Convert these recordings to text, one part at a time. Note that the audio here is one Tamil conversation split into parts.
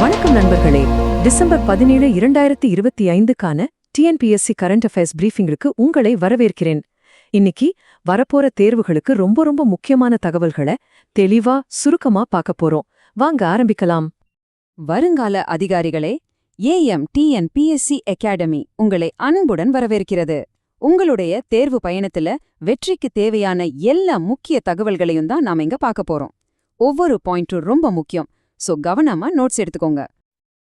வணக்கம் நண்பர்களே. டிசம்பர் 17, 2025க்கான டிஎன்பிஎஸ்சி கரண்ட் அஃபேர்ஸ் பிரீஃபிங்கிற்கு உங்களை வரவேற்கிறேன். இன்னைக்கு வரப்போற தேர்வுகளுக்கு ரொம்ப முக்கியமான தகவல்களை தெளிவா சுருக்கமா பார்க்க போறோம். வாங்க ஆரம்பிக்கலாம். வருங்கால அதிகாரிகளே, டிஎன்பிஎஸ்சி அகாடமி உங்களை அன்புடன் வரவேற்கிறது. உங்களுடைய தேர்வு பயணத்துல வெற்றிக்கு தேவையான எல்லா முக்கிய தகவல்களையும் தான் நாம இங்க பார்க்க போறோம். ஒவ்வொரு பாயிண்ட்டும் ரொம்ப முக்கியம். சோ கவனமா நோட்ஸ் எடுத்துக்கோங்க.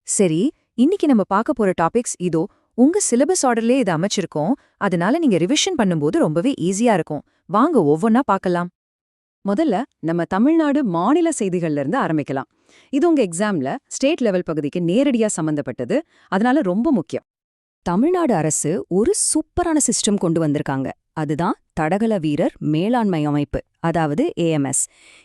சரி, இன்னைக்கு நம்ம பார்க்க போற டாபிக்ஸ் இதோ. உங்க சிலபஸ் ஆர்டர்லயே இதை அமைச்சிருக்கோம். அதனால நீங்க ரிவிஷன் பண்ணும்போது ரொம்பவே ஈஸியா இருக்கும். வாங்க ஒவ்வொன்னா பார்க்கலாம். முதல்ல நம்ம தமிழ்நாடு மாநில செய்திகள்ல இருந்து ஆரம்பிக்கலாம். இது உங்க எக்ஸாம்ல ஸ்டேட் லெவல் பகுதிக்கு நேரடியா சம்பந்தப்பட்டது. அதனால ரொம்ப முக்கியம். தமிழ்நாடு அரசு ஒரு சூப்பரான சிஸ்டம் கொண்டு வந்திருக்காங்க. அதுதான் தடகள வீரர் மேலாண்மை அமைப்பு, அதாவது ஏஎம்எஸ்.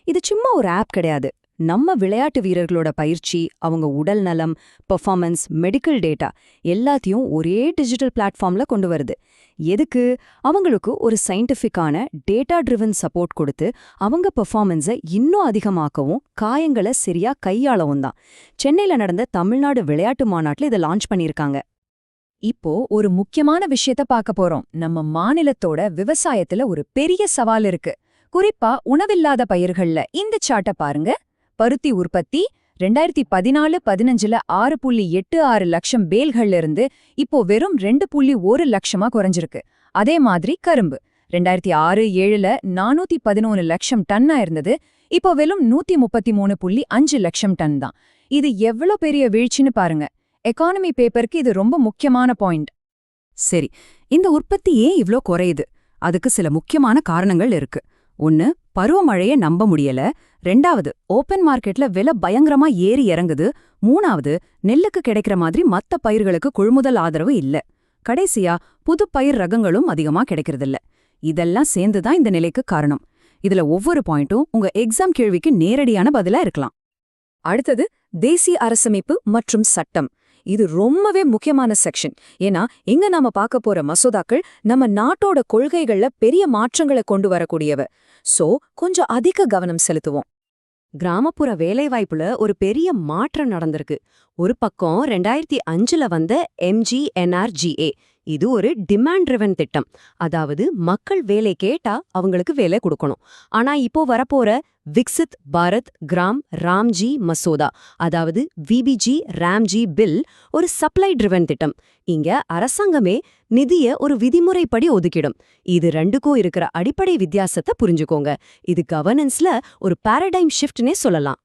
இது சும்மா ஒரு ஆப் கிடையாது. நம்ம விளையாட்டு வீரர்களோட பயிற்சி, அவங்க உடல் நலம், பெர்ஃபார்மன்ஸ், மெடிக்கல் டேட்டா எல்லாத்தையும் ஒரே டிஜிட்டல் பிளாட்ஃபார்ம்ல கொண்டு வருது. எதுக்கு? அவங்களுக்கு ஒரு சயின்டிஃபிக்கான டேட்டா ட்ரிவன் சப்போர்ட் கொடுத்து அவங்க பெர்ஃபார்மன்ஸை இன்னும் அதிகமாக்கவும் காயங்களை சரியா கையாளவும் தான். சென்னையில நடந்த தமிழ்நாடு விளையாட்டு மாநாட்டில் இதை லான்ச் பண்ணியிருக்காங்க. இப்போ ஒரு முக்கியமான விஷயத்த பார்க்க போறோம். நம்ம மாநிலத்தோட விவசாயத்துல ஒரு பெரிய சவால் இருக்கு. குறிப்பா உணவில்லாத பயிர்கள்ல இந்த சார்ட்ட பாருங்க. பருத்தி உற்பத்தி 2014-15ல 6.86 லட்சம் பேல்கள்ல இருந்து இப்போ வெறும் 2.1 லட்சமா குறைஞ்சிருக்கு. அதே மாதிரி கரும்பு 2006-7ல 411 லட்சம் டன்னா இருந்தது. இப்போ வெறும் 133.5 லட்சம் டன் தான். இது எவ்வளவு பெரிய வீழ்ச்சின்னு பாருங்க. எக்கானமி பேப்பருக்கு இது ரொம்ப முக்கியமான பாயிண்ட். சரி, இந்த உற்பத்தி ஏன் இவ்ளோ குறையுது? அதுக்கு சில முக்கியமான காரணங்கள் இருக்கு. ஒன்னு, பருவமழையை நம்ப முடியல. ரெண்டாவது, ஓப்பன் மார்க்கெட்ல விலை பயங்கரமா ஏறி இறங்குது. மூணாவது, நெல்லுக்கு கிடைக்கிற மாதிரி மத்த பயிர்களுக்கு கொள்முதல் ஆதரவு இல்ல. கடைசியா, புது பயிர் ரகங்களும் அதிகமா கிடைக்கிறதில்ல. இதெல்லாம் சேர்ந்துதான் இந்த நிலைக்கு காரணம். இதுல ஒவ்வொரு பாயிண்ட்டும் உங்க எக்ஸாம் கேள்விக்கு நேரடியான பதிலா இருக்கலாம். அடுத்தது, தேசிய அரசமைப்பு மற்றும் சட்டம். இது ரொம்பவே முக்கியமான செக்ஷன். ஏன்னா இங்க நாம பார்க்க போற மசோதாக்கள் நம்ம நாட்டோட கொள்கைகள்ல பெரிய மாற்றங்களை கொண்டு வரக்கூடியவ. சோ கொஞ்சம் அதிக கவனம் செலுத்துவோம். கிராமப்புற வேலைவாய்ப்புல ஒரு பெரிய மாற்றம் நடந்திருக்கு. ஒரு பக்கம் 2005ல வந்த MGNRGA. இது ஒரு டிமாண்ட் ட்ரிவன் திட்டம். அதாவது மக்கள் வேலை கேட்டா அவங்களுக்கு வேலை கொடுக்கணும். ஆனா இப்போ வரப்போற விக்சித் பாரத் கிராம் ராம்ஜி மசோதா, அதாவது விபிஜி ராம்ஜி பில், ஒரு சப்ளை ட்ரிவன் திட்டம். இங்க அரசாங்கமே நிதிய ஒரு விதிமுறைப்படி ஒதுக்கிடும். இது ரெண்டுக்கும் இருக்கிற அடிப்படை வித்தியாசத்தை புரிஞ்சுக்கோங்க. இது கவர்னன்ஸ்ல ஒரு பாரடைம் ஷிஃப்ட்னே சொல்லலாம்.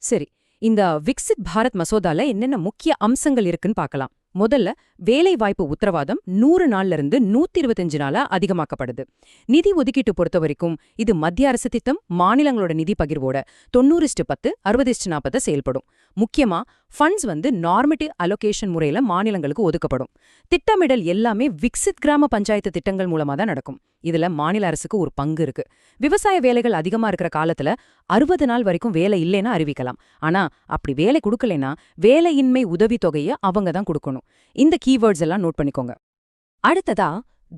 சரி, இந்த விக்சித் பாரத் மசோதால என்னென்ன முக்கிய அம்சங்கள் இருக்குன்னு பார்க்கலாம். முதல்ல, வேலை வாய்ப்பு உத்தரவாதம் 100 நாள்ல இருந்து 125 நாளா அதிகமாக்கப்படுது. நிதி ஒதுக்கீட்டு பொறுத்த வரைக்கும் இது மத்திய அரசு திட்டம் மாநிலங்களோட நிதி பகிர்வோட 90:10, 60:40 செயல்படும். முக்கியமா ஃபண்ட்ஸ் நார்மட்டிவ் அலோகேஷன் முறையில மாநிலங்களுக்கு ஒதுக்கப்படும். திட்டமிடல் எல்லாமே விக்சித் கிராம பஞ்சாயத்து திட்டங்கள் மூலமா தான் நடக்கும். இதுல மாநில அரசுக்கு ஒரு பங்கு இருக்கு. விவசாய வேலைகள் அதிகமா இருக்கிற காலத்துல 60 நாள் வரைக்கும் வேலை இல்லைன்னா அறிவிக்கலாம். ஆனா அப்படி வேலை கொடுக்கலைன்னா வேலையின்மை உதவித்தொகையை அவங்க தான் கொடுக்கணும். இந்த கீவேர்ட்ஸ் எல்லாம் நோட் பண்ணிக்கோங்க. அடுத்ததா,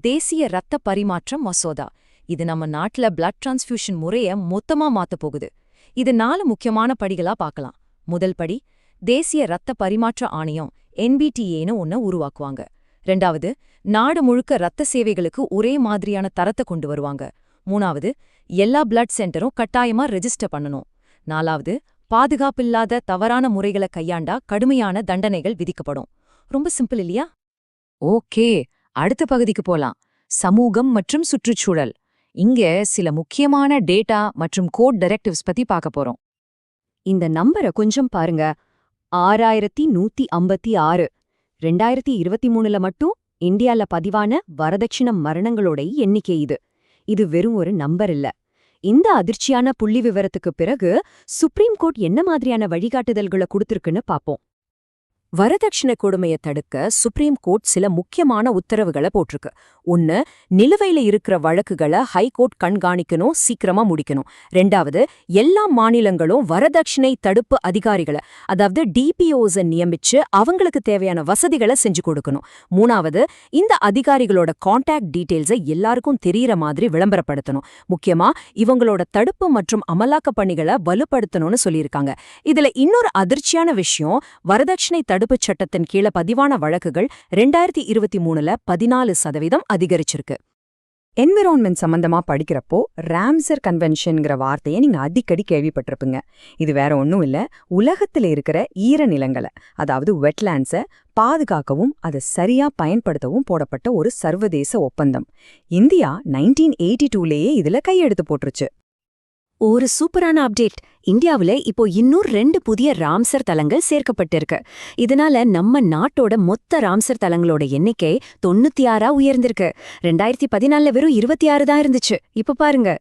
தேசிய ரத்த பரிமாற்றம் மசோதா. இது நம்ம நாட்டுல பிளட் டிரான்ஸ்ஃபியூஷன் முறைய மொத்தமா மாத்த போகுது. இது 4 முக்கியமான படிகளா பார்க்கலாம். முதல் படி, தேசிய ரத்த பரிமாற்ற ஆணையம் NBTAன்னு ஒன்ன உருவாக்குவாங்க. ரெண்டாவது, நாடு முழுக்க ரத்த சேவைகளுக்கு ஒரே மாதிரியான தரத்தை கொண்டு வருவாங்க. மூணாவது, எல்லா பிளட் சென்டரும் கட்டாயமா ரெஜிஸ்டர் பண்ணணும். நாலாவது, பாதுகாப்பில்லாத தவறான முறைகளை கையாண்டா கடுமையான தண்டனைகள் விதிக்கப்படும். ரொம்ப சிம்பிள் இல்லையா? ஓகே, அடுத்த பகுதிக்கு போலாம். சமூகம் மற்றும் சுற்றுச்சூழல். இங்க சில முக்கியமான டேட்டா மற்றும் கோட் டைரக்டிவ்ஸ் பத்தி பார்க்க போறோம். இந்த நம்பரை கொஞ்சம் பாருங்க. 6156. 2023ல மட்டும் இந்தியால பதிவான வரதட்சணை மரணங்களோட எண்ணிக்கை இது. இது வெறும் ஒரு நம்பர் இல்ல. இந்த அதிர்ச்சியான புள்ளி விவரத்துக்கு பிறகு சுப்ரீம் கோர்ட் என்ன மாதிரியான வழிகாட்டுதல்களை கொடுத்திருக்குன்னு பாப்போம். வரதட்சணை கொடுமையை தடுக்க சுப்ரீம் கோர்ட் சில முக்கியமான உத்தரவுகளை போட்டிருக்கு. 1, நிலுவையில இருக்கிற வழக்குகளை ஹைகோர்ட் கண்காணிக்கணும், சீக்கிரமா முடிக்கணும். 2, எல்லா மாநிலங்களும் வரதட்சணை தடுப்பு அதிகாரிகளை, அதாவது DPOs நியமிச்சு அவங்களுக்கு தேவையான வசதிகளை செஞ்சு கொடுக்கணும். 3, இந்த அதிகாரிகளோட கான்டாக்ட் டீடைல்ஸை எல்லாருக்கும் தெரியற மாதிரி விளம்பரப்படுத்தணும். முக்கியமா இவங்களோட தடுப்பு மற்றும் அமலாக்க பணிகளை வலுப்படுத்தணும்னு சொல்லியிருக்காங்க. இதுல இன்னொரு அதிர்ச்சியான விஷயம், வரதட்சணை தடுப்புச் சட்டத்தின் கீழ பதிவான வழக்குகள் 2023ல 14% அதிகரிச்சிருக்கு. என்விரான்மெண்ட் சம்பந்தமா படிக்கிறப்போ ராம்சர் கன்வென்ஷன்ங்கிற வார்த்தையை நீங்க அடிக்கடி கேள்விப்பட்டிருப்பீங்க. இது வேற ஒன்றும் இல்ல, உலகத்துல இருக்கிற ஈரநிலங்களை, அதாவது வெட்லேண்ட்ஸை பாதுகாக்கவும் அதை சரியா பயன்படுத்தவும் போடப்பட்ட ஒரு சர்வதேச ஒப்பந்தம். இந்தியா 1982லேயே இதுல கையெழுத்து போட்டுருச்சு. ஒரு சூப்பரான அப்டேட். இந்தியாவுல இப்போ இன்னும் 2 புதிய ராம்சர் தலங்கள் சேர்க்கப்பட்டிருக்கு. இதனால நம்ம நாட்டோட மொத்த ராம்சர் தலங்களோட எண்ணிக்கை 96ஆ உயர்ந்திருக்கு. 2014ல வெறும் 26 தான் இருந்துச்சு. இப்ப பாருங்க,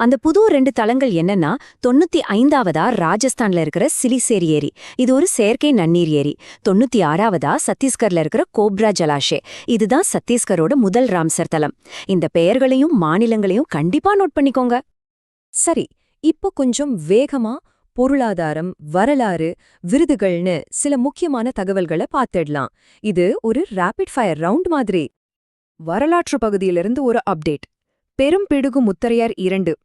அந்த புது 2 தலங்கள் என்னன்னா, 95ஆவதா ராஜஸ்தான்ல இருக்கிற சிலிசேரி ஏரி, இது ஒரு செயற்கை நன்னீர் ஏரி. 96ஆவதா சத்தீஸ்கர்ல இருக்கிற கோப்ரா ஜலாஷே, இதுதான் சத்தீஸ்கரோட முதல் ராம்சர் தலம். இந்த பெயர்களையும் மாநிலங்களையும் கண்டிப்பா நோட் பண்ணிக்கோங்க. சரி, இப்போ கொஞ்சம் வேகமா பொருளாதாரம், வரலாறு, விருதுகள்னு சில முக்கியமான தகவல்களை பார்த்துடலாம். இது ஒரு ரேபிட் ஃபயர் ரவுண்ட் மாதிரி. வரலாற்று பகுதியிலிருந்து ஒரு அப்டேட். பெரும்பிடுகு முத்தரையர் 2,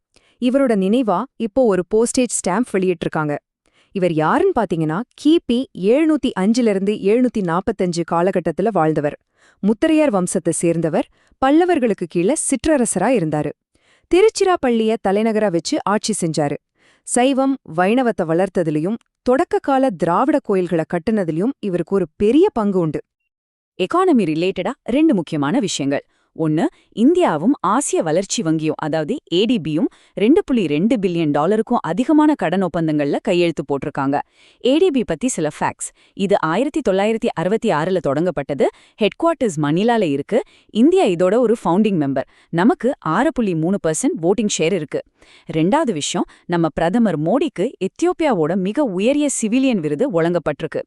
இவரோட நினைவா இப்போ ஒரு போஸ்டேஜ் ஸ்டாம்ப் வெளியிட்டிருக்காங்க. இவர் யாருன்னு பாத்தீங்கன்னா, கிபி 705லிருந்து 745 காலகட்டத்துல வாழ்ந்தவர். முத்தரையர் வம்சத்தை சேர்ந்தவர். பல்லவர்களுக்கு கீழே சிற்றரசரா இருந்தாரு. திருச்சிராப்பள்ளிய தலைநகரா வச்சு ஆட்சி செஞ்சாரு. சைவம், வைணவத்தை வளர்த்ததிலையும் தொடக்க கால திராவிட கோயில்களை கட்டுனதிலையும் இவருக்கு ஒரு பெரிய பங்கு உண்டு. எக்கானமி ரிலேட்டடா 2 முக்கியமான விஷயங்கள். 1, இந்தியாவும் ஆசிய வளர்ச்சி வங்கியும், அதாவது ADBயும் $2.2 பில்லியன் அதிகமான கடன் ஒப்பந்தங்கள்ல கையெழுத்து போட்டிருக்காங்க. ADB பத்தி சில ஃபேக்ட்ஸ். இது 1966ல தொடங்கப்பட்டது. ஹெட் குவார்ட்டர்ஸ் மணிலால இருக்கு. இந்தியா இதோட ஒரு ஃபவுண்டிங் மெம்பர். நமக்கு 6.3% வோட்டிங் ஷேர் இருக்கு. 2வது விஷயம், நம்ம பிரதமர் மோடிக்கு எத்தியோப்பியாவோட மிக உயரிய சிவிலியன் விருது வழங்கப்பட்டிருக்கு.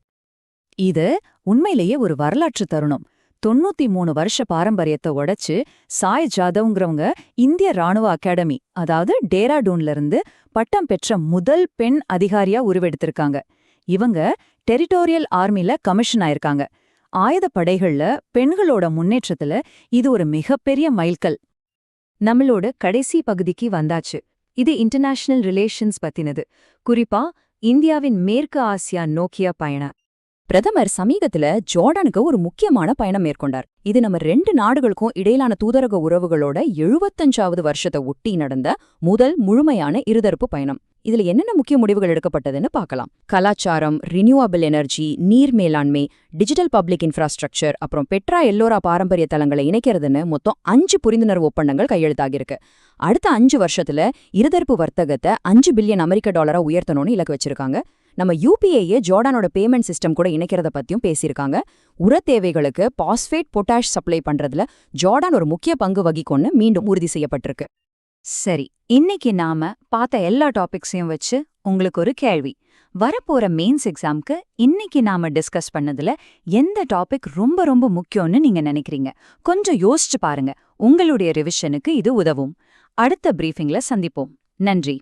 இது உண்மையிலேயே ஒரு வரலாற்று தருணம். 93 வருஷ பாரம்பரியத்தை உடைச்சு சாய் ஜாதவ்ங்கிறவங்க இந்திய ராணுவ அகாடமி, அதாவது டேராடூன்ல இருந்து பட்டம் பெற்ற முதல் பெண் அதிகாரியா உருவெடுத்திருக்காங்க. இவங்க டெரிட்டோரியல் ஆர்மில கமிஷன் ஆயிருக்காங்க. ஆயுதப்படைகள்ல பெண்களோட முன்னேற்றத்துல இது ஒரு மிகப்பெரிய மைல்கல். நம்மளோட கடைசி பகுதிக்கு வந்தாச்சு. இது இன்டர்நேஷனல் ரிலேஷன்ஸ் பத்தினது. குறிப்பா இந்தியாவின் மேற்கு ஆசியா நோக்கிய பயணம். பிரதமர் சமீபத்துல ஜோர்டானுக்கு ஒரு முக்கியமான பயணம் மேற்கொண்டார். இது நம்ம 2 நாடுகளுக்கும் இடையிலான தூதரக உறவுகளோட 75வது வருஷத்தை ஒட்டி நடந்த முதல் முழுமையான இருதரப்பு பயணம். இதுல என்னென்ன முக்கிய முடிவுகள் எடுக்கப்பட்டதுன்னு பார்க்கலாம். கலாச்சாரம், ரினியூவபிள் எனர்ஜி, நீர் மேலாண்மை, டிஜிட்டல் பப்ளிக் இன்ஃப்ராஸ்ட்ரக்சர், அப்புறம் பெட்ரா எல்லோரா பாரம்பரிய தலங்களை இணைக்கிறதுன்னு மொத்தம் 5 புரிந்துணர்வு ஒப்பந்தங்கள் கையெழுத்தாகிருக்கு. அடுத்த 5 வருஷத்துல இருதரப்பு வர்த்தகத்தை $5 பில்லியன் உயர்த்தணும்னு இலக்கு வச்சிருக்காங்க. நம்ம UPAயே ஜோர்டானோட பேமெண்ட் சிஸ்டம் கூட இணைக்கிறத பத்தியும் பேசியிருக்காங்க. உர தேவைகளுக்கு பாஸ்பேட், பொட்டாஷ் சப்ளை பண்றதுல ஜோர்டான் ஒரு முக்கிய பங்கு வகிக்கும்னு மீண்டும் உறுதி செய்யப்பட்டிருக்கு. சரி, இன்னைக்கு நாம பார்த்த எல்லா டாபிக்ஸையும் வச்சு உங்களுக்கு ஒரு கேள்வி. வரப்போற மெயின்ஸ் எக்ஸாம்க்கு இன்னைக்கு நாம டிஸ்கஸ் பண்ணதுல எந்த டாபிக் ரொம்ப ரொம்ப முக்கியம்னு நீங்க நினைக்கிறீங்க? கொஞ்சம் யோசிச்சு பாருங்க. உங்களுடைய ரிவிஷனுக்கு இது உதவும். அடுத்த பிரீஃபிங்ல சந்திப்போம். நன்றி.